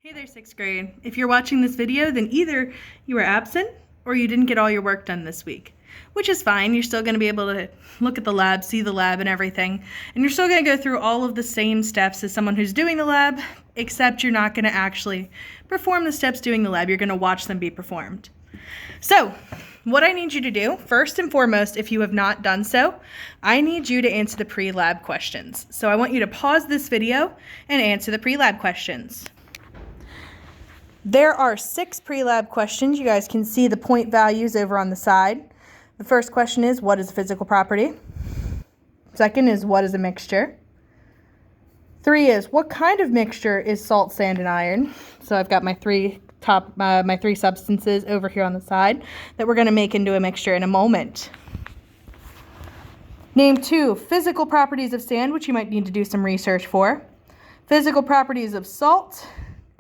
Hey there, 6th grade. If you're watching this video, then either you were absent or you didn't get all your work done this week, which is fine. You're still going to be able to look at the lab, see the lab and everything, and you're still going to go through all of the same steps as someone who's doing the lab, except you're not going to actually perform the steps doing the lab. You're going to watch them be performed. So, what I need you to do, first and foremost, if you have not done so, I need you to answer the pre-lab questions. So I want you to pause this video and answer the pre-lab questions. There are 6 pre-lab questions. You guys can see the point values over on the side. The first question is, what is a physical property? Second is, what is a mixture? 3 is, what kind of mixture is salt, sand, and iron? So I've got my three substances over here on the side that we're going to make into a mixture in a moment. Name 2 physical properties of sand, which you might need to do some research for. Physical properties of salt.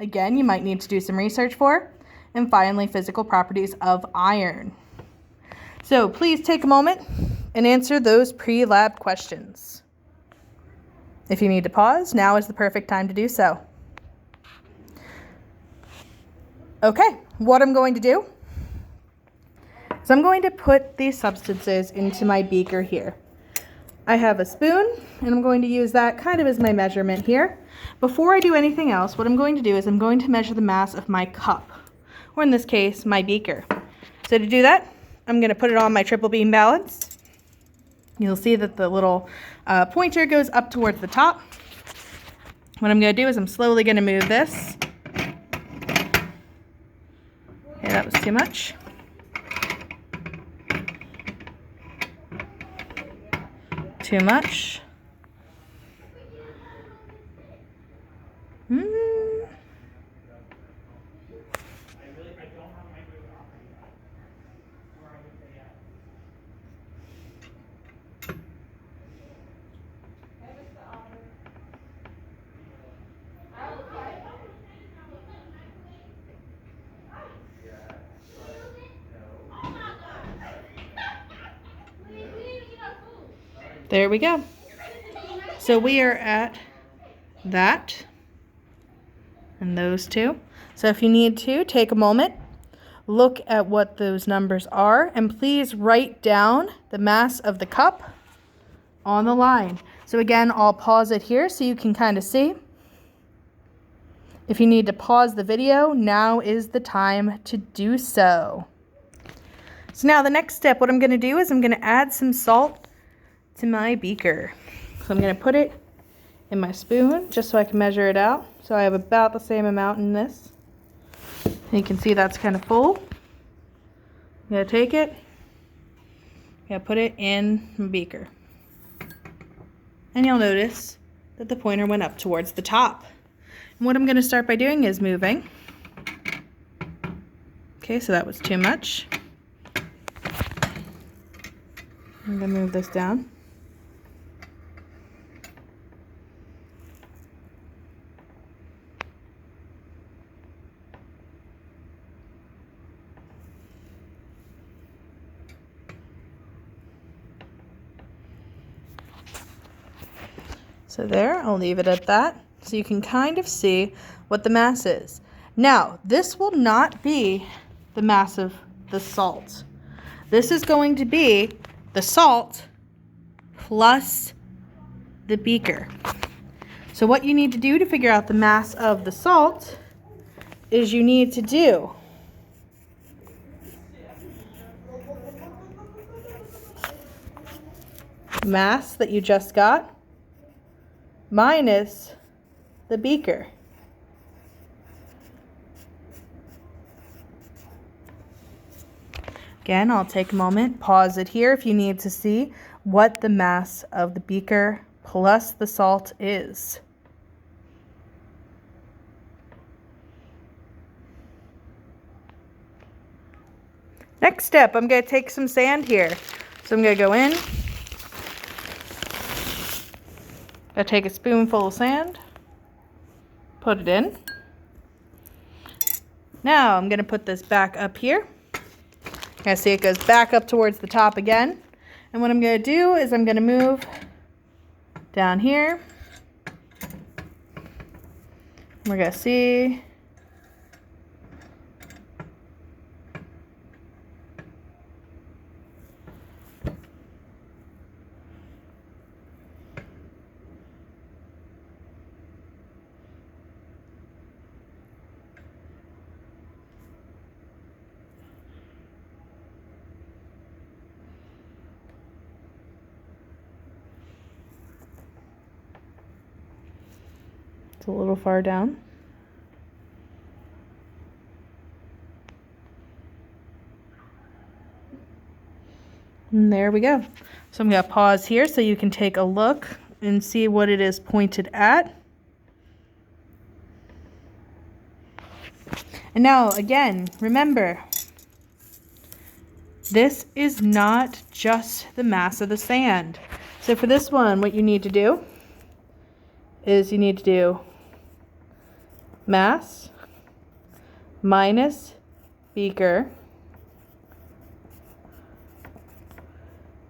Again, you might need to do some research for. And finally, physical properties of iron. So please take a moment and answer those pre-lab questions. If you need to pause, now is the perfect time to do so. Okay, what I'm going to do is I'm going to put these substances into my beaker here. I have a spoon, and I'm going to use that kind of as my measurement here. Before I do anything else, what I'm going to do is I'm going to measure the mass of my cup, or in this case, my beaker. So to do that, I'm going to put it on my triple beam balance. You'll see that the little pointer goes up towards the top. What I'm going to do is I'm slowly going to move this. Okay, that was too much. Too much. There we go. So we are at that and those two. So if you need to, take a moment, look at what those numbers are, and please write down the mass of the cup on the line. So again, I'll pause it here so you can kind of see. If you need to pause the video, now is the time to do so. So now the next step, what I'm going to do is I'm going to add some salt to my beaker. So I'm going to put it in my spoon just so I can measure it out. So I have about the same amount in this. And you can see that's kind of full. I'm going to take it, I'm going to put it in my beaker. And you'll notice that the pointer went up towards the top. And what I'm going to start by doing is moving. Okay, so that was too much. I'm going to move this down. So there, I'll leave it at that, so you can kind of see what the mass is. Now, this will not be the mass of the salt. This is going to be the salt plus the beaker. So what you need to do to figure out the mass of the salt is you need to do mass that you just got minus the beaker. Again, I'll take a moment, pause it here if you need to see what the mass of the beaker plus the salt is. Next step, I'm going to take some sand here. So I'm going to go in. I take a spoonful of sand, put it in. Now I'm going to put this back up here. I see it goes back up towards the top again. And what I'm going to do is I'm going to move down here. We're going to see It's a little far down. And there we go. So I'm going to pause here so you can take a look and see what it is pointed at. And now, again, remember, this is not just the mass of the sand. So for this one, what you need to do is you need to do mass minus beaker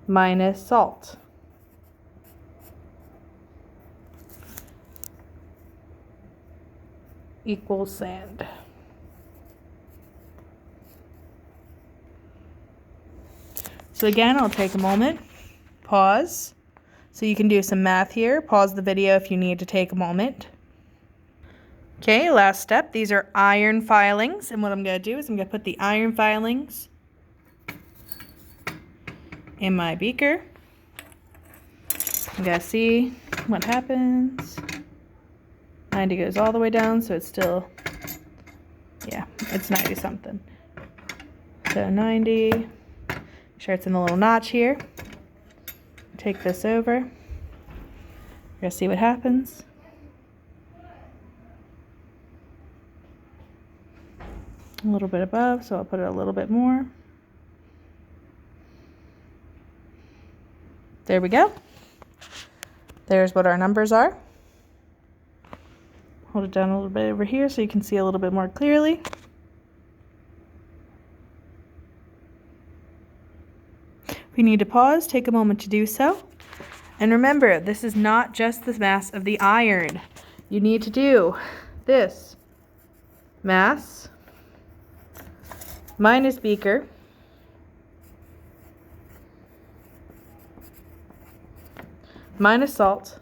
minus salt. Equals sand. So again, I'll take a moment, pause, so you can do some math here. Pause the video if you need to take a moment. Okay, last step. These are iron filings, and what I'm going to do is I'm going to put the iron filings in my beaker. I'm going to see what happens. 90 goes all the way down, so it's still, yeah, it's 90 something. So 90, make sure it's in the little notch here. Take this over. We're going to see what happens. A little bit above, so I'll put it a little bit more. There we go. There's what our numbers are. Hold it down a little bit over here so you can see a little bit more clearly. If you need to pause, take a moment to do so. And remember, this is not just the mass of the iron. You need to do this mass minus beaker minus salt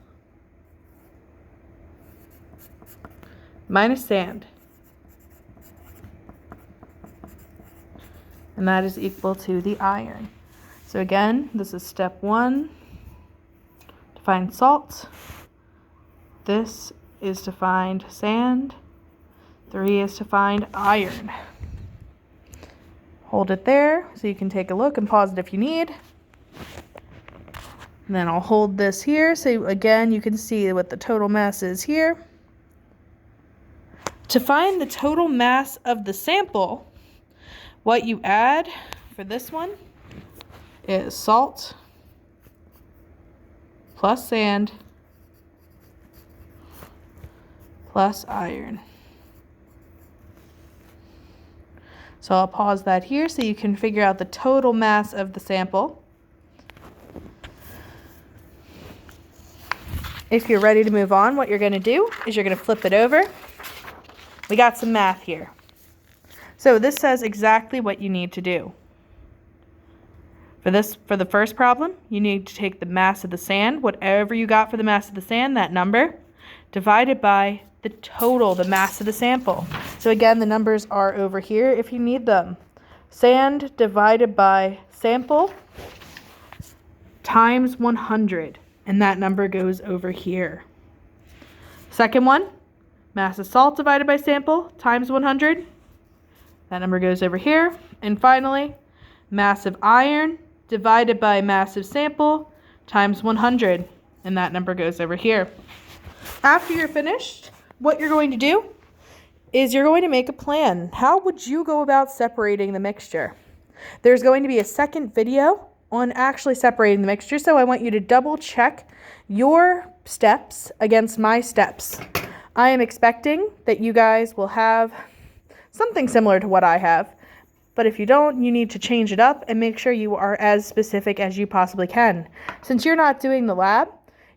minus sand, and that is equal to the iron. So again, this is step 1, to find salt. This is to find sand. 3 is to find iron. Hold it there so you can take a look and pause it if you need. And then I'll hold this here so again you can see what the total mass is here. To find the total mass of the sample, what you add for this one is salt plus sand plus iron. So I'll pause that here so you can figure out the total mass of the sample. If you're ready to move on, what you're going to do is you're going to flip it over. We got some math here. So this says exactly what you need to do. For the first problem, you need to take the mass of the sand, whatever you got for the mass of the sand, that number, divided by the total, the mass of the sample. So again, the numbers are over here if you need them. Sand divided by sample times 100, and that number goes over here. Second one, mass of salt divided by sample times 100. That number goes over here. And finally, mass of iron divided by mass of sample times 100, and that number goes over here. After you're finished, what you're going to do is you're going to make a plan. How would you go about separating the mixture? There's going to be a second video on actually separating the mixture, so I want you to double check your steps against my steps. I am expecting that you guys will have something similar to what I have, but if you don't, you need to change it up and make sure you are as specific as you possibly can. Since you're not doing the lab,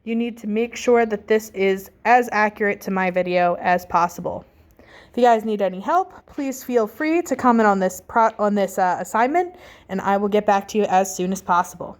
you need to make sure that this is as accurate to my video as possible. If you guys need any help, please feel free to comment on this assignment, and I will get back to you as soon as possible.